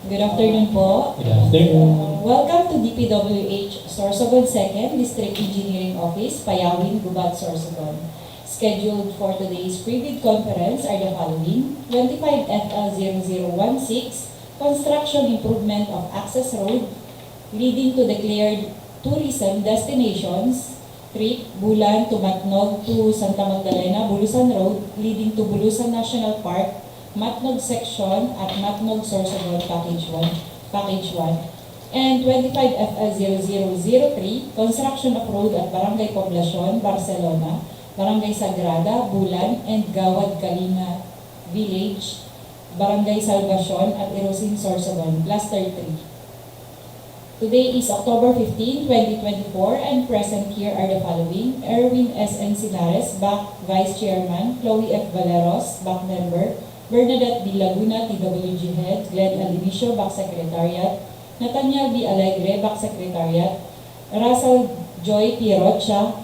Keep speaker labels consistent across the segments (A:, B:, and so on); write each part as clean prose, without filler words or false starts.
A: Good afternoon po.
B: Good afternoon.
A: Welcome to DPWH Sorsogon 2nd District Engineering Office, Payawin, Gawad, Sorsogon. Scheduled for today's pre-bid conference are the following: 25 FL0016, Construction Improvement of Access Road leading to declared tourism destinations, trip Bulan-Matnog to Santa Magdalena-Bulusan Road leading to Bulusan National Park, Matnog section at Matnog-Sorsogon Package 1, and 25 FL0003, construction of road at Barangay Poblacion, Barcelona, Barangay Sagrada, Bulan, and Gawad, Kalinga Village, Barangay Salvacion at Irosin, Sorsogon, Cluster 3. Today is October 15, 2024, and present here are the following: Erwin S. Encinares, BAC Vice Chairman; Chloe F. Valeros, BAC Member; Bernadette B. Laguna, TWG Head; Glenn Alinicio, BAC Secretariat; Nathaniel B. Alegre, BAC Secretariat; Russell Joy Pierocha,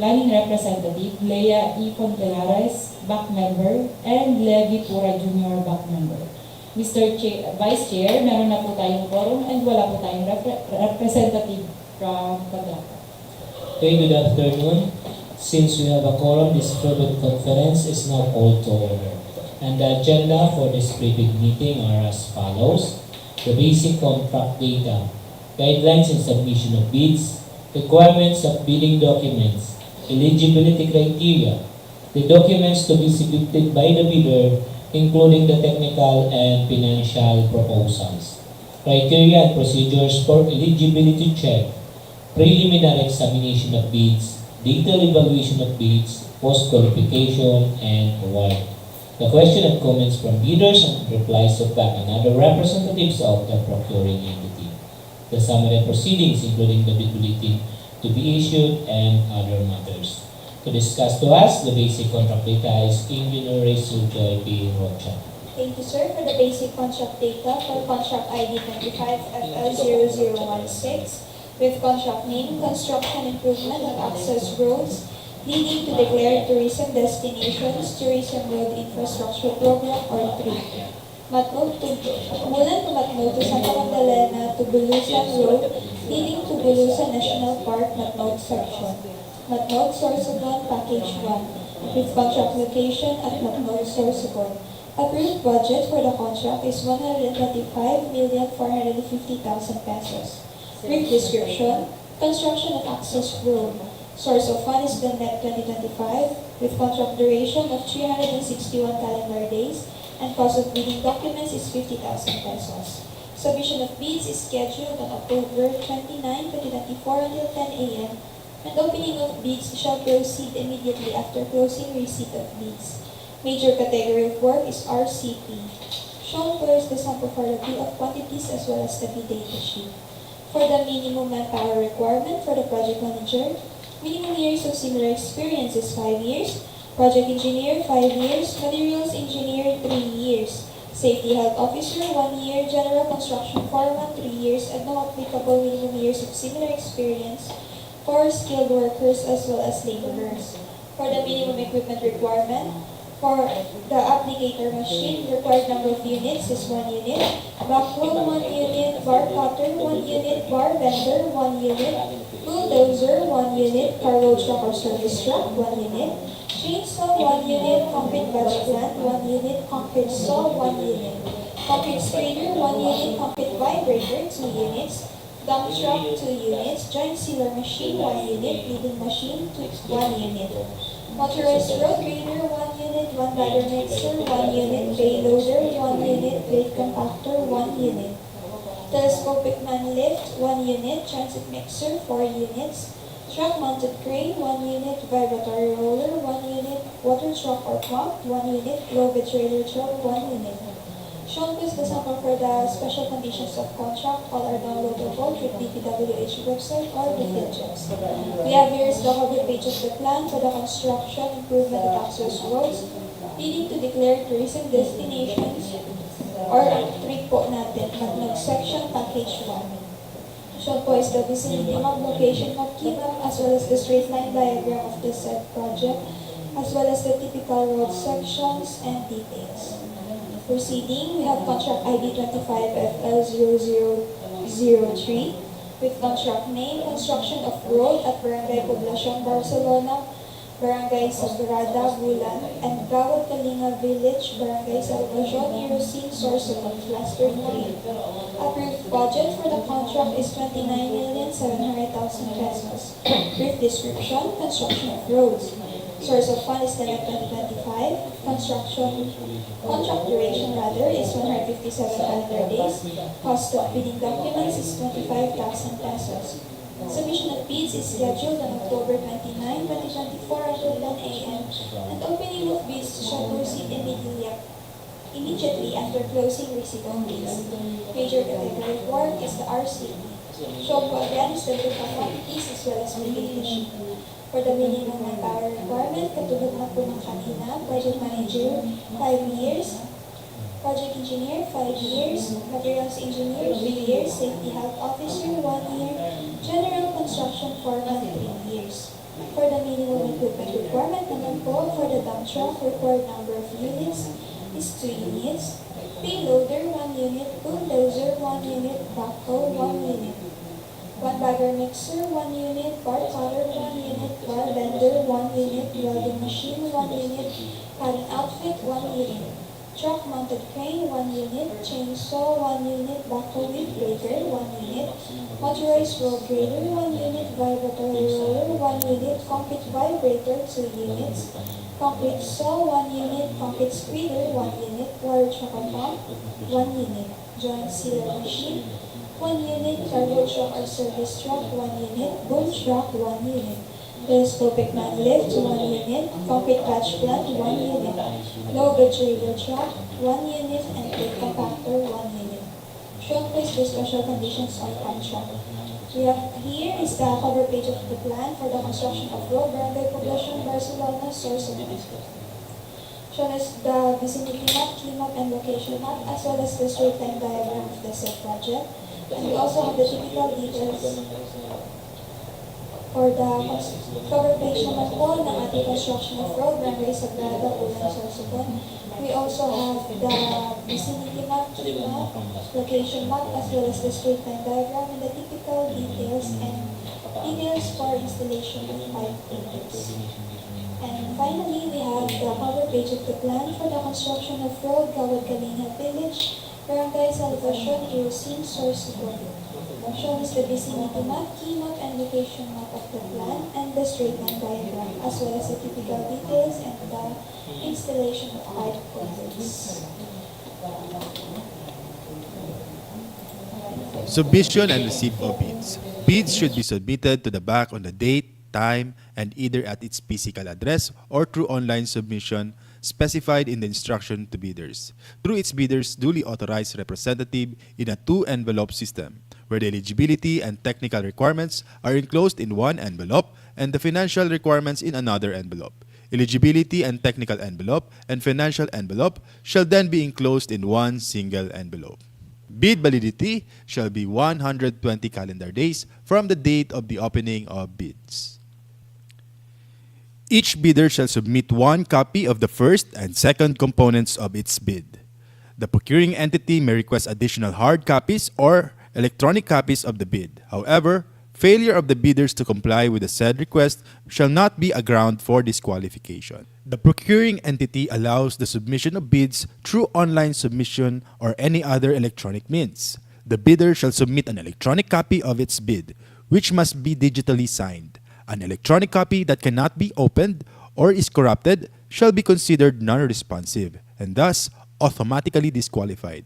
A: Planning Representative; Leia E. Contreras, BAC Member; and Levi Pura Jr., BAC Member. Mr. Vice Chair, meron na po tayong quorum and wala po tayong representative from contractor.
B: Okay, good afternoon. Since we have a quorum, this private conference is now called to order. And the agenda for this pre-bid meeting are as follows: the basic contract data, guidelines in submission of bids, requirements of bidding documents, eligibility criteria, the documents to be submitted by the bidder, including the technical and financial proposals, criteria and procedures for eligibility check, preliminary examination of bids, detailed evaluation of bids, post-qualification, and award. The question and comments from bidders and replies of BAC and other representatives of the procuring entity. The summary proceedings, including the bid bulletin to be issued and other matters. To discuss to us the basic contract data is Engineer Joy P. Rocha.
C: Thank you, sir, for the basic contract data for contract ID 25 FL0016 with contract name Construction Improvement of Access Roads leading to declared tourism destinations, Tourism Road Infrastructure Program or TRIP. Bulan-Matnog to Santa Magdalena-Bulusan Road leading to Bulusan National Park, Matnog section. Matnog-Sorsogon Package 1 with contract location at Matnog-Sorsogon. Approved budget for the contract is 125,450,000 pesos. Brief description: construction of access road. Source of fund is the NET 2025 with contract duration of 361 calendar days and cost of bidding documents is 50,000 pesos. Submission of bids is scheduled on October 29, 2024 until 10 a.m. and opening of bids shall proceed immediately after closing receipt of bids. Major category of work is RCP. Shown here is the sample for the bill of quantities as well as the bid data sheet. For the minimum manpower requirement for the project manager, minimum years of similar experience is 5 years, project engineer 5 years, materials engineer 3 years, safety health officer 1 year, general construction foreman 3 years, and no applicable minimum years of similar experience for skilled workers as well as laborers. For the minimum equipment requirement, for the applicator machine, required number of units is 1 unit, backhoe 1 unit, bar cutter 1 unit, bar bender 1 unit, bulldozer 1 unit, cargo truck or service truck 1 unit, chainsaw 1 unit, concrete batch plant 1 unit, concrete saw 1 unit, concrete sprayer 1 unit, concrete vibrator 2 units, dump truck 2 units, giant sealer machine 1 unit, leading machine 1 unit, motorized road grader 1 unit, 1 ladder mixer 1 unit, bay loader 1 unit, blade compactor 1 unit, telescopic man lift 1 unit, transit mixer 4 units, truck mounted crane 1 unit, vibratory roller 1 unit, water truck or pump 1 unit, low bed trailer truck 1 unit. Shown is the sample for the special conditions of contract. All are downloadable through DPWH website or the field checks. We have here is the cover page of the plan for the construction improvement of access roads leading to declared tourism destinations or trip po natin, Matnog section package 1. Shown po is the vicinity map, location map, key map, as well as the straight line diagram of the said project, as well as the typical road sections and details. Proceeding, we have contract ID 25FL0003 with contract name, construction of road at Barangay Poblacion, Barcelona, Barangay Sagrada, Bulan, and Gawad, Kalinga Village, Barangay Salvacion, Irosin, Sorsogon, Cluster 3. Approved budget for the contract is 29,700,000 pesos. Brief description, construction of roads. Source of fund is the net 2025. Contract duration is 157 calendar days. Cost of bidding documents is 25,000 pesos. Submission of bids is scheduled on October 29, 2024 until 10 a.m. and opening of bids shall proceed immediately after closing receipt of bids. Major category of work is the RCP. Show po again is the group of quantities as well as mitigation. For the minimum manpower requirement, katulad na po ng kanina, project manager, 5 years, project engineer, 5 years, materials engineer, 3 years, safety health officer, 1 year, general construction foreman, 3 years. For the minimum equipment requirement naman po, for the dump truck, required number of units is 2 units, payloader, 1 unit, bulldozer, 1 unit, backhoe, 1 unit. 1 bagger mixer, 1 unit, bar cutter, 1 unit, bar bender, 1 unit, welding machine, 1 unit, cutting outfit, 1 unit, truck mounted crane, 1 unit, chainsaw, 1 unit, backhoe wheel breaker, 1 unit, motorized road grader, 1 unit, vibratory roller, 1 unit, concrete vibrator, 2 units, concrete saw, 1 unit, concrete spreader, 1 unit, water truck and pump, 1 unit, joint sealer machine, 1 unit, cargo truck or service truck, 1 unit, boom truck, 1 unit, telescopic man lift, 1 unit, concrete patch plant, 1 unit, low bridge raider truck, 1 unit, and plate compactor, 1 unit. Showcase the special conditions on contract. We have here is the cover page of the plan for the construction of road, Barangay Poblacion, Barcelona, Sorsogon. Shown as the vicinity map, key map, and location map, as well as the straight line diagram of the said project. And we also have the typical details for the cover page naman po ng ating construction of road, Barangay Sagrada, Bulan, Sorsogon. We also have the vicinity map, key map, location map, as well as the straight line diagram and the typical details for installation of pipe cables. And finally, we have the cover page of the plan for the construction of road, Gawad, Kalinga Village, Barangay Salvacion, Irosin, Sorsogon. Shown is the vicinity map, key map, and location map of the plan, and the straight line diagram, as well as the typical details and the installation of pipe cables.
D: Submission and receipt of bids. Bids should be submitted to the back on the date, time, and either at its physical address or through online submission specified in the instruction to bidders, through its bidders' duly authorized representative in a 2-envelope system, where the eligibility and technical requirements are enclosed in one envelope and the financial requirements in another envelope. Eligibility and technical envelope and financial envelope shall then be enclosed in one single envelope. Bid validity shall be 120 calendar days from the date of the opening of bids. Each bidder shall submit one copy of the first and second components of its bid. The procuring entity may request additional hard copies or electronic copies of the bid. However, failure of the bidders to comply with the said request shall not be a ground for disqualification. The procuring entity allows the submission of bids through online submission or any other electronic means. The bidder shall submit an electronic copy of its bid, which must be digitally signed. An electronic copy that cannot be opened or is corrupted shall be considered non-responsive and thus automatically disqualified.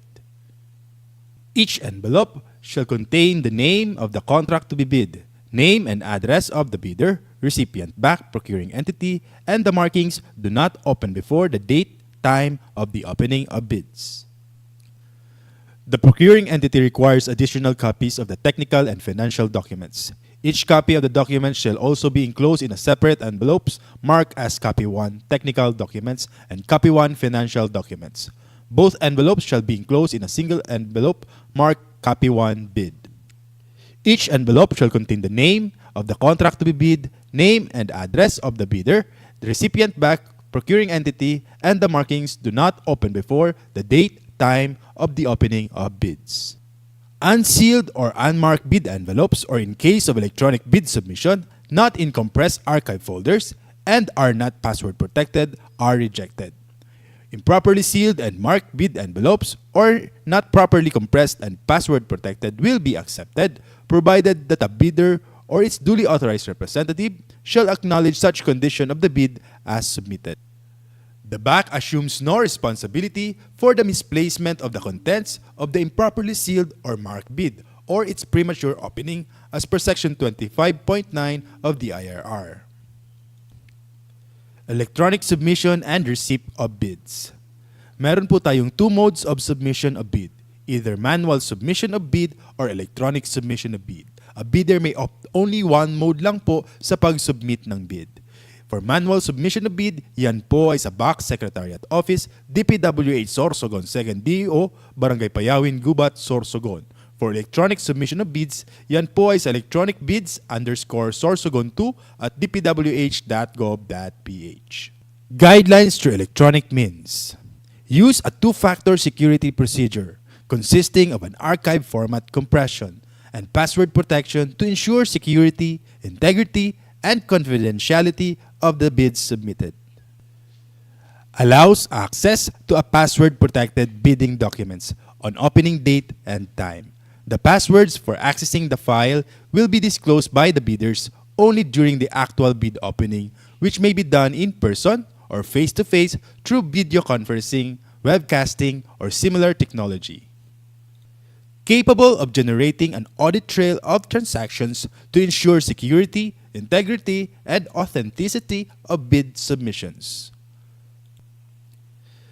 D: Each envelope shall contain the name of the contract to be bid, name and address of the bidder, recipient back procuring entity, and the markings "Do not open before the date, time of the opening of bids." The procuring entity requires additional copies of the technical and financial documents. Each copy of the document shall also be enclosed in a separate envelopes marked as Copy 1 Technical Documents and Copy 1 Financial Documents. Both envelopes shall be enclosed in a single envelope marked Copy 1 Bid. Each envelope shall contain the name of the contract to be bid, name and address of the bidder, the recipient back procuring entity, and the markings do not open before the date, time of the opening of bids. Unsealed or unmarked bid envelopes, or in case of electronic bid submission, not in compressed archive folders, and are not password protected, are rejected. Improperly sealed and marked bid envelopes, or not properly compressed and password protected, will be accepted, provided that a bidder or its duly authorized representative shall acknowledge such condition of the bid as submitted. The BAC assumes no responsibility for the misplacement of the contents of the improperly sealed or marked bid or its premature opening as per Section 25.9 of the IRR. Electronic submission and receipt of bids. Meron po tayong two modes of submission of bid, either manual submission of bid or electronic submission of bid. A bidder may opt only one mode lang po sa pag-submit ng bid. For manual submission of bid, yan po ay sa BAC Secretariat Office, DPWH Sorsogon, 2nd DO, Barangay Payawin, Gubat, Sorsogon. For electronic submission of bids, yan po ay sa electronicbids_sorsogon2 at dpwh.gov.ph. Guidelines through electronic means. Use a two-factor security procedure consisting of an archive format compression and password protection to ensure security, integrity, and confidentiality of the bids submitted. Allows access to a password-protected bidding documents on opening date and time. The passwords for accessing the file will be disclosed by the bidders only during the actual bid opening, which may be done in person or face-to-face through video conferencing, webcasting, or similar technology. Capable of generating an audit trail of transactions to ensure security, integrity, and authenticity of bid submissions.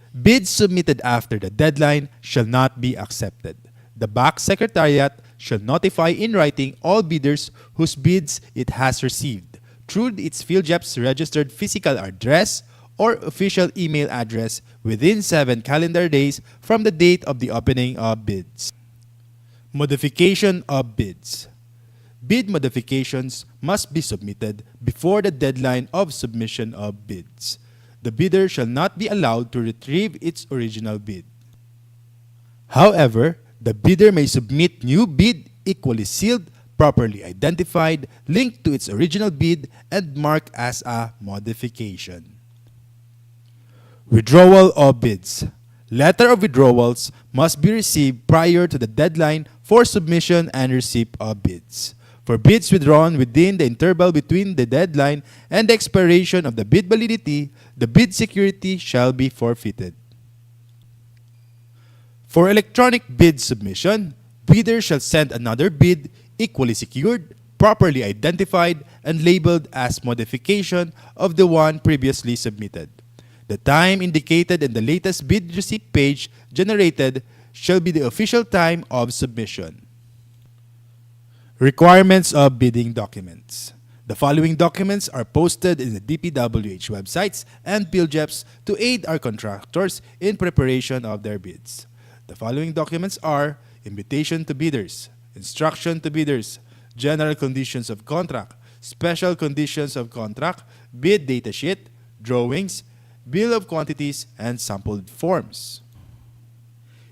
D: Bids submitted after the deadline shall not be accepted. The BAC Secretariat shall notify in writing all bidders whose bids it has received through its PhilJEP's registered physical address or official email address within 7 calendar days from the date of the opening of bids. Modification of bids. Bid modifications must be submitted before the deadline of submission of bids. The bidder shall not be allowed to retrieve its original bid. However, the bidder may submit new bid equally sealed, properly identified, linked to its original bid, and marked as a modification. Withdrawal of bids. Letter of withdrawals must be received prior to the deadline for submission and receipt of bids. For bids withdrawn within the interval between the deadline and the expiration of the bid validity, the bid security shall be forfeited. For electronic bid submission, bidder shall send another bid equally secured, properly identified, and labeled as modification of the one previously submitted. The time indicated in the latest bid receipt page generated shall be the official time of submission. Requirements of bidding documents. The following documents are posted in the DPWH websites and PhilJEPs to aid our contractors in preparation of their bids. The following documents are invitation to bidders, instruction to bidders, general conditions of contract, special conditions of contract, bid datasheet, drawings, bill of quantities, and sampled forms.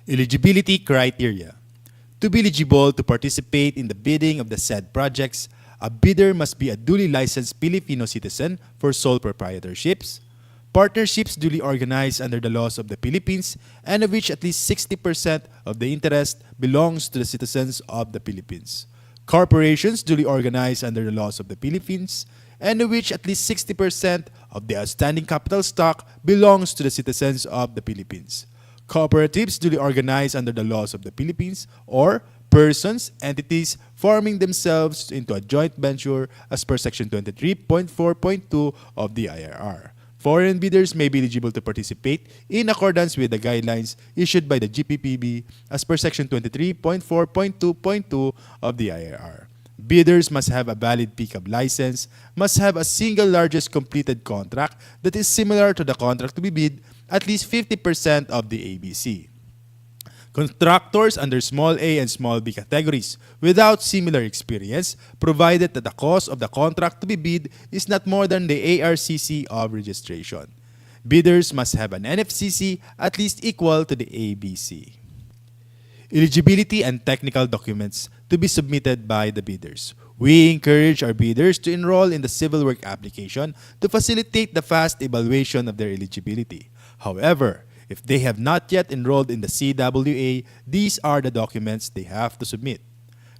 D: Eligibility criteria. To be eligible to participate in the bidding of the said projects, a bidder must be a duly licensed Filipino citizen for sole proprietorships, partnerships duly organized under the laws of the Philippines, and of which at least 60% of the interest belongs to the citizens of the Philippines, corporations duly organized under the laws of the Philippines, and of which at least 60% of the outstanding capital stock belongs to the citizens of the Philippines, cooperatives duly organized under the laws of the Philippines, or persons, entities forming themselves into a joint venture as per Section 23.4.2 of the IRR. Foreign bidders may be eligible to participate in accordance with the guidelines issued by the GPPB as per Section 23.4.2.2 of the IRR. Bidders must have a valid pickup license, must have a single largest completed contract that is similar to the contract to be bid, at least 50% of the ABC. Contractors under small a and small b categories without similar experience, provided that the cost of the contract to be bid is not more than the ARCC of registration. Bidders must have an NFCC at least equal to the ABC. Eligibility and technical documents to be submitted by the bidders. We encourage our bidders to enroll in the civil work application to facilitate the fast evaluation of their eligibility. However, if they have not yet enrolled in the CWA, these are the documents they have to submit.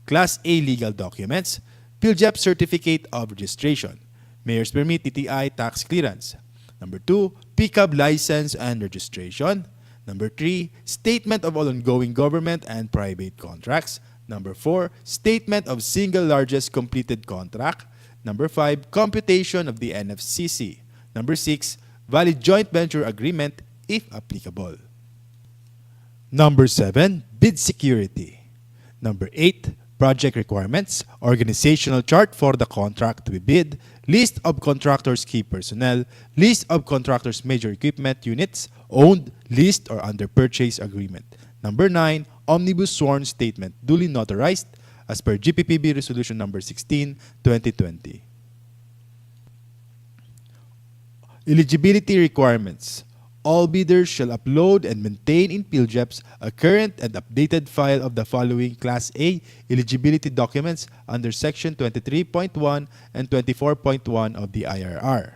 D: Class A legal documents, PhilJEP Certificate of Registration, Mayor's Permit TTI Tax Clearance. Number 2, PCAB License and Registration. Number 3, Statement of all ongoing government and private contracts. Number 4, Statement of single largest completed contract. Number 5, Computation of the NFCC. Number 6, Valid joint venture agreement if applicable. Number 7, Bid security. Number 8, Project requirements, organizational chart for the contract to be bid, list of contractors' key personnel, list of contractors' major equipment units, owned, leased, or under purchase agreement. Number 9, Omnibus sworn statement duly notarized as per GPPB Resolution Number 16, 2020. Eligibility requirements. All bidders shall upload and maintain in PhilJEPs a current and updated file of the following Class A eligibility documents under Section 23.1 and 24.1 of the IRR.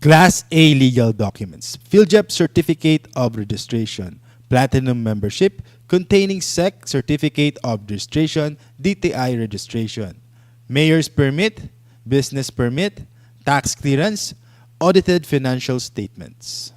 D: Class A legal documents. PhilJEP Certificate of Registration. Platinum membership containing SEC Certificate of Registration, DTI registration. Mayor's Permit, Business Permit, Tax Clearance, Audited financial statements.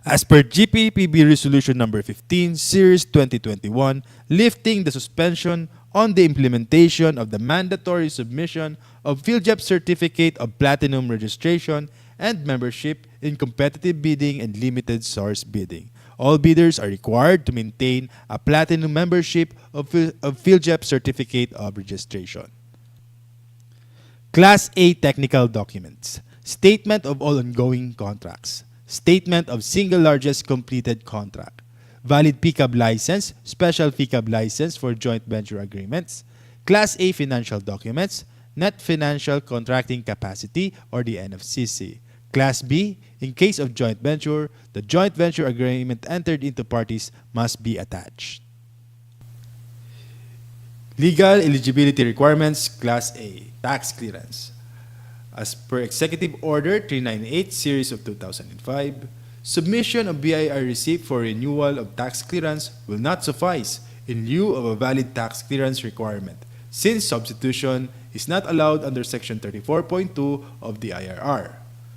D: As per GPPB Resolution Number 15, Series 2021, lifting the suspension on the implementation of the mandatory submission of PhilJEP Certificate of Platinum Registration and membership in competitive bidding and limited source bidding. All bidders are required to maintain a Platinum membership of PhilJEP Certificate of Registration. Class A technical documents. Statement of all ongoing contracts. Statement of single largest completed contract. Valid PCAB license, special PCAB license for joint venture agreements. Class A financial documents. Net financial contracting capacity or the NFCC. Class B, in case of joint venture, the joint venture agreement entered into parties must be attached. Legal eligibility requirements. Class A, tax clearance. As per Executive Order 398, Series of 2005, submission of BIR receipt for renewal of tax clearance will not suffice in lieu of a valid tax clearance requirement, since substitution is not allowed under Section 34.2 of the IRR.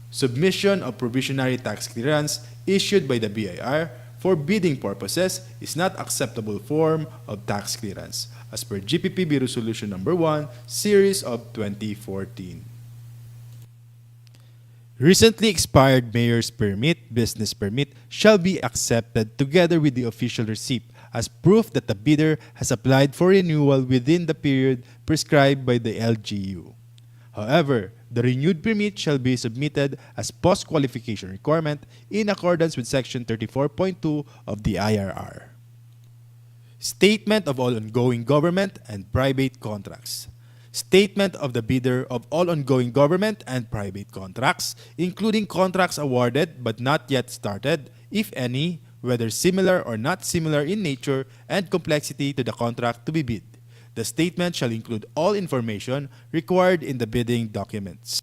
D: Submission of provisionary tax clearance issued by the BIR for bidding purposes is not acceptable form of tax clearance, as per GPPB Resolution Number 1, Series of 2014. Recently expired Mayor's Permit, Business Permit shall be accepted together with the official receipt as proof that the bidder has applied for renewal within the period prescribed by the LGU. However, the renewed permit shall be submitted as post-qualification requirement in accordance with Section 34.2 of the IRR. Statement of all ongoing government and private contracts. Statement of the bidder of all ongoing government and private contracts, including contracts awarded but not yet started, if any, whether similar or not similar in nature and complexity to the contract to be bid. The statement shall include all information required in the bidding documents.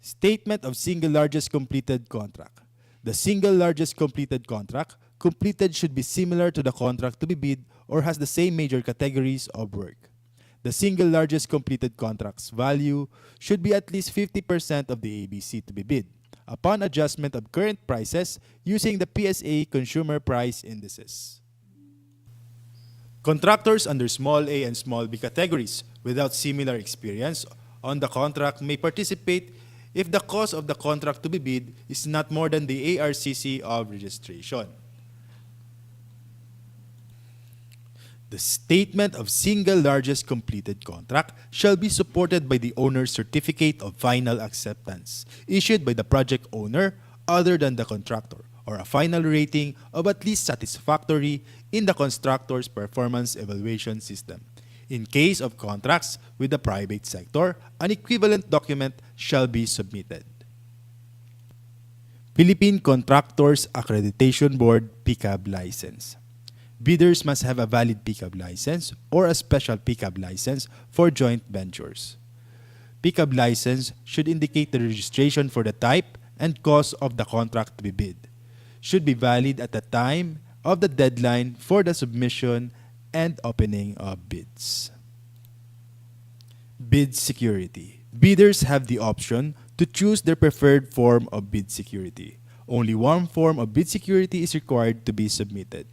D: Statement of single largest completed contract. The single largest completed contract completed should be similar to the contract to be bid or has the same major categories of work. The single largest completed contract's value should be at least 50% of the ABC to be bid, upon adjustment of current prices using the PSA Consumer Price Indices. Contractors under small a and small b categories without similar experience on the contract may participate if the cost of the contract to be bid is not more than the ARCC of registration. The statement of single largest completed contract shall be supported by the owner's certificate of final acceptance, issued by the project owner other than the contractor, or a final rating of at least satisfactory in the constructor's performance evaluation system. In case of contracts with the private sector, an equivalent document shall be submitted. Philippine Contractors Accreditation Board PCAB license. Bidders must have a valid PCAB license or a special PCAB license for joint ventures. PCAB license should indicate the registration for the type and cost of the contract to be bid. Should be valid at the time of the deadline for the submission and opening of bids. Bid security. Bidders have the option to choose their preferred form of bid security. Only one form of bid security is required to be submitted.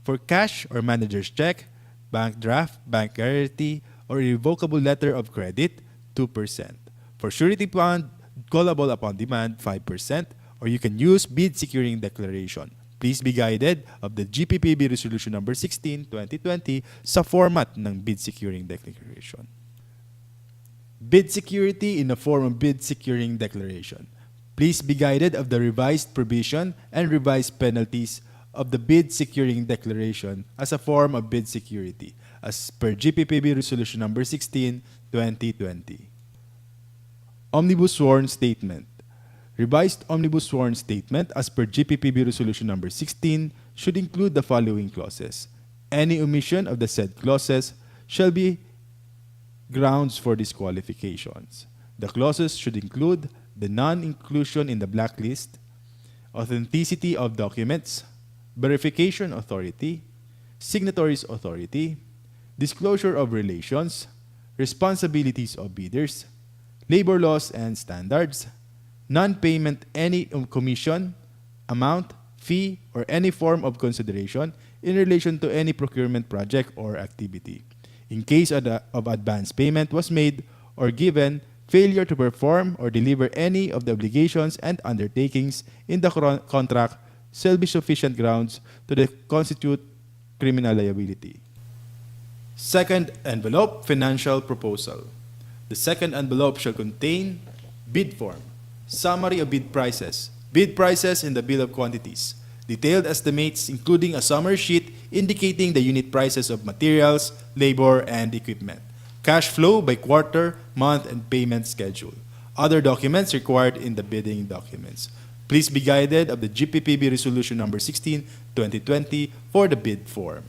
D: For cash or manager's check, bank draft, bank guarantee, or irrevocable letter of credit, 2%. For surety bond, callable upon demand, 5%, or you can use bid securing declaration. Please be guided of the GPPB Resolution Number 16, 2020 sa format ng bid securing declaration. Bid security in the form of bid securing declaration. Please be guided of the revised provision and revised penalties of the bid securing declaration as a form of bid security as per GPPB Resolution Number 16, 2020. Omnibus Sworn Statement. Revised Omnibus Sworn Statement as per GPPB Resolution Number 16 should include the following clauses. Any omission of the said clauses shall be grounds for disqualifications. The clauses should include the non-inclusion in the blacklist, authenticity of documents, verification authority, signatories authority, disclosure of relations, responsibilities of bidders, labor laws and standards, non-payment any commission, amount, fee, or any form of consideration in relation to any procurement project or activity. In case of advance payment was made or given, failure to perform or deliver any of the obligations and undertakings in the contract shall be sufficient grounds to constitute criminal liability. Second envelope, financial proposal. The second envelope shall contain bid form, summary of bid prices in the bill of quantities, detailed estimates including a summary sheet indicating the unit prices of materials, labor, and equipment, cash flow by quarter, month, and payment schedule, other documents required in the bidding documents. Please be guided of the GPPB Resolution Number 16, 2020 for the bid form.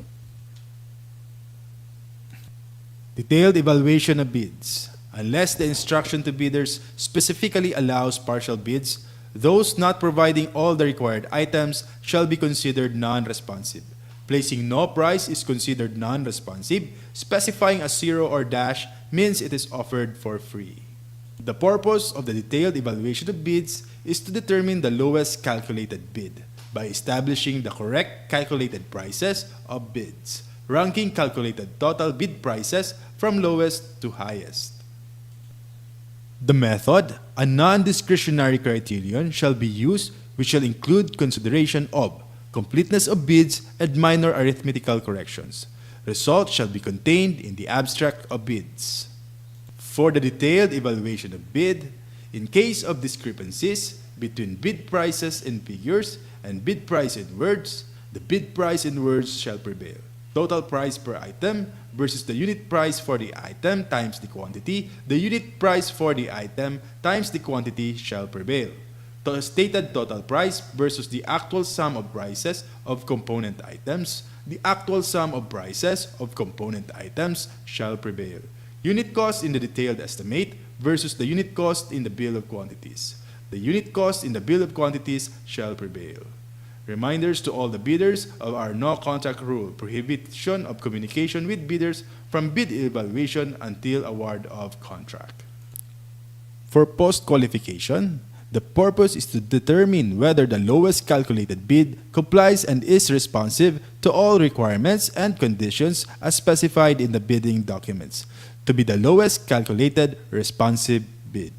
D: Detailed evaluation of bids. Unless the instruction to bidders specifically allows partial bids, those not providing all the required items shall be considered non-responsive. Placing no price is considered non-responsive. Specifying a zero or dash means it is offered for free. The purpose of the detailed evaluation of bids is to determine the lowest calculated bid by establishing the correct calculated prices of bids, ranking calculated total bid prices from lowest to highest. The method, a non-discretionary criterion, shall be used which shall include consideration of completeness of bids and minor arithmetical corrections. Results shall be contained in the abstract of bids. For the detailed evaluation of bid, in case of discrepancies between bid prices in figures and bid price in words, the bid price in words shall prevail. Total price per item versus the unit price for the item times the quantity, the unit price for the item times the quantity shall prevail. The stated total price versus the actual sum of prices of component items, the actual sum of prices of component items shall prevail. Unit cost in the detailed estimate versus the unit cost in the bill of quantities. The unit cost in the bill of quantities shall prevail. Reminders to all the bidders of our no-contact rule, prohibition of communication with bidders from bid evaluation until award of contract. For post-qualification, the purpose is to determine whether the lowest calculated bid complies and is responsive to all requirements and conditions as specified in the bidding documents, to be the lowest calculated responsive bid.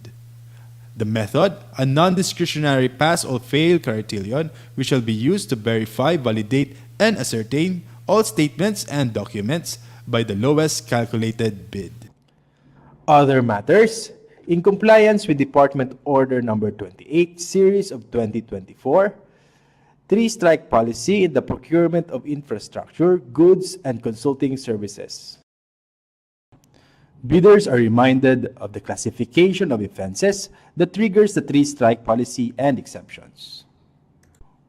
D: The method, a non-discretionary pass or fail criterion which shall be used to verify, validate, and ascertain all statements and documents by the lowest calculated bid. Other matters. In compliance with Department Order Number 28, Series of 2024, three-strike policy in the procurement of infrastructure, goods, and consulting services. Bidders are reminded of the classification of offenses that triggers the three-strike policy and exceptions.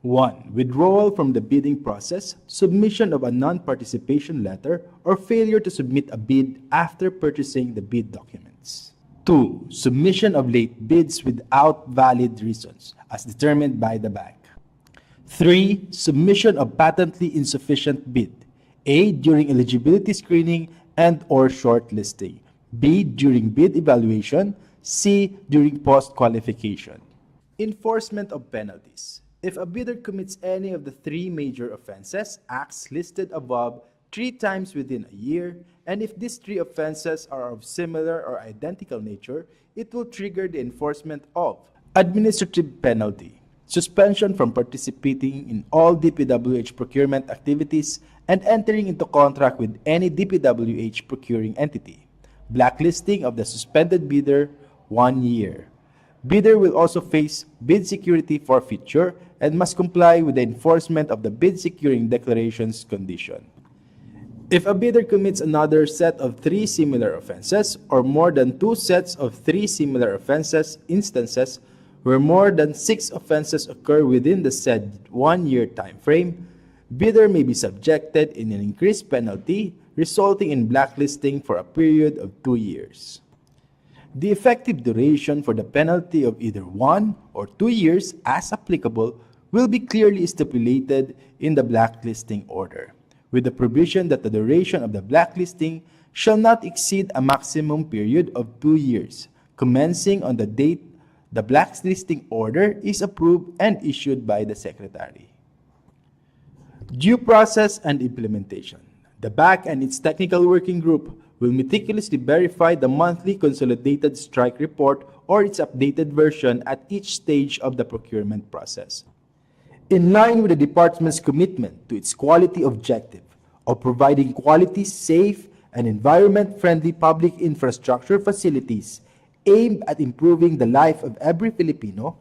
D: 1. Withdrawal from the bidding process, submission of a non-participation letter, or failure to submit a bid after purchasing the bid documents. 2. Submission of late bids without valid reasons, as determined by the bank. 3. Submission of patently insufficient bid, A. During eligibility screening and or shortlisting, B. During bid evaluation, C. During post-qualification. Enforcement of penalties. If a bidder commits any of the three major offenses, acts listed above 3 times within a year, and if these three offenses are of similar or identical nature, it will trigger the enforcement of administrative penalty, suspension from participating in all DPWH procurement activities and entering into contract with any DPWH procuring entity, blacklisting of the suspended bidder 1 year. Bidder will also face bid security forfeiture and must comply with the enforcement of the bid securing declarations condition. If a bidder commits another set of 3 similar offenses or more than 2 sets of 3 similar offenses instances where more than 6 offenses occur within the said 1 year time frame, bidder may be subjected in an increased penalty resulting in blacklisting for a period of 2 years. The effective duration for the penalty of either 1 or 2 years, as applicable, will be clearly stipulated in the blacklisting order, with the provision that the duration of the blacklisting shall not exceed a maximum period of 2 years, commencing on the date the blacklisting order is approved and issued by the Secretary. Due process and implementation. The BAC and its technical working group will meticulously verify the monthly consolidated strike report or its updated version at each stage of the procurement process. In line with the department's commitment to its quality objective of providing quality, safe, and environment-friendly public infrastructure facilities aimed at improving the life of every Filipino,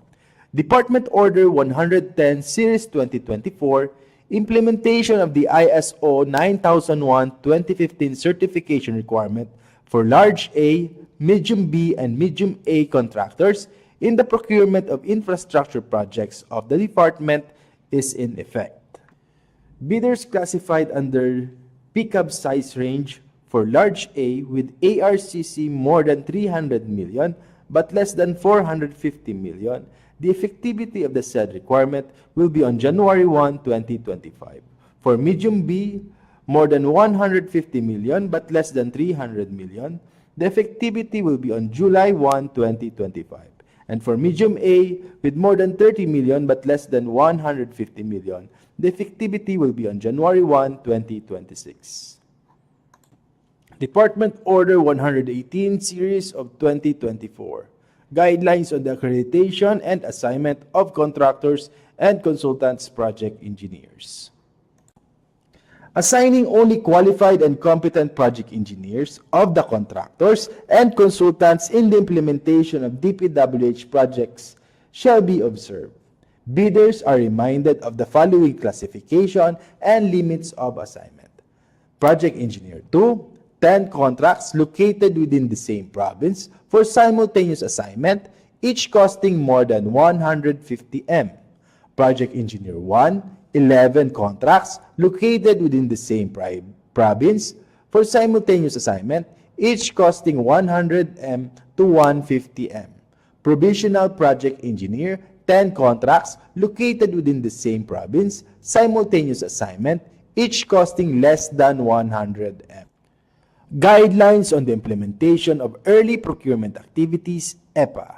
D: Department Order 110 Series 2024, implementation of the ISO 9001-2015 certification requirement for large A, medium B, and medium A contractors in the procurement of infrastructure projects of the department is in effect. Bidders classified under pickup size range for large A with ARCC more than 300 million but less than 450 million, the effectivity of the said requirement will be on January 1, 2025. For medium B, more than 150 million but less than 300 million, the effectivity will be on July 1, 2025. And for medium A, with more than 30 million but less than 150 million, the effectivity will be on January 1, 2026. Department Order 118 Series of 2024. Guidelines on the accreditation and assignment of contractors and consultants project engineers. Assigning only qualified and competent project engineers of the contractors and consultants in the implementation of DPWH projects shall be observed. Bidders are reminded of the following classification and limits of assignment. Project Engineer 2, 10 contracts located within the same province for simultaneous assignment, each costing more than 150 M. Project Engineer 1, 11 contracts located within the same province for simultaneous assignment, each costing 100 M to 150 M. Provisional Project Engineer, 10 contracts located within the same province, simultaneous assignment, each costing less than 100 M. Guidelines on the implementation of early procurement activities, EPA.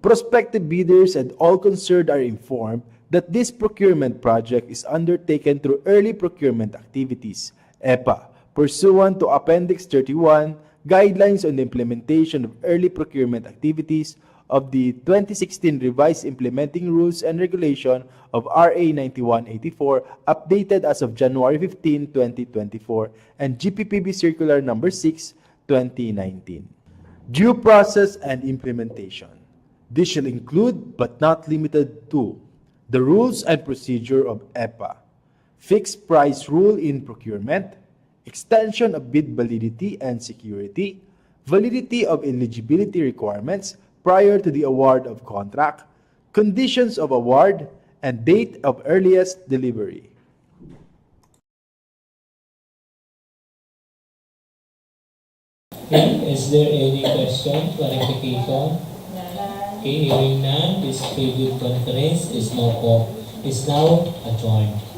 D: Prospective bidders and all concerned are informed that this procurement project is undertaken through early procurement activities, EPA, pursuant to Appendix 31, Guidelines on the Implementation of Early Procurement Activities of the 2016 Revised Implementing Rules and Regulation of RA 9184, updated as of January 15, 2024, and GPPB Circular Number 6, 2019. Due process and implementation. This shall include, but not limited to, the rules and procedure of EPA, fixed price rule in procurement, extension of bid validity and security, validity of eligibility requirements prior to the award of contract, conditions of award, and date of earliest delivery.
B: Okay, is there any question, clarification? Okay, hearing none, this preview conference is now adjourned.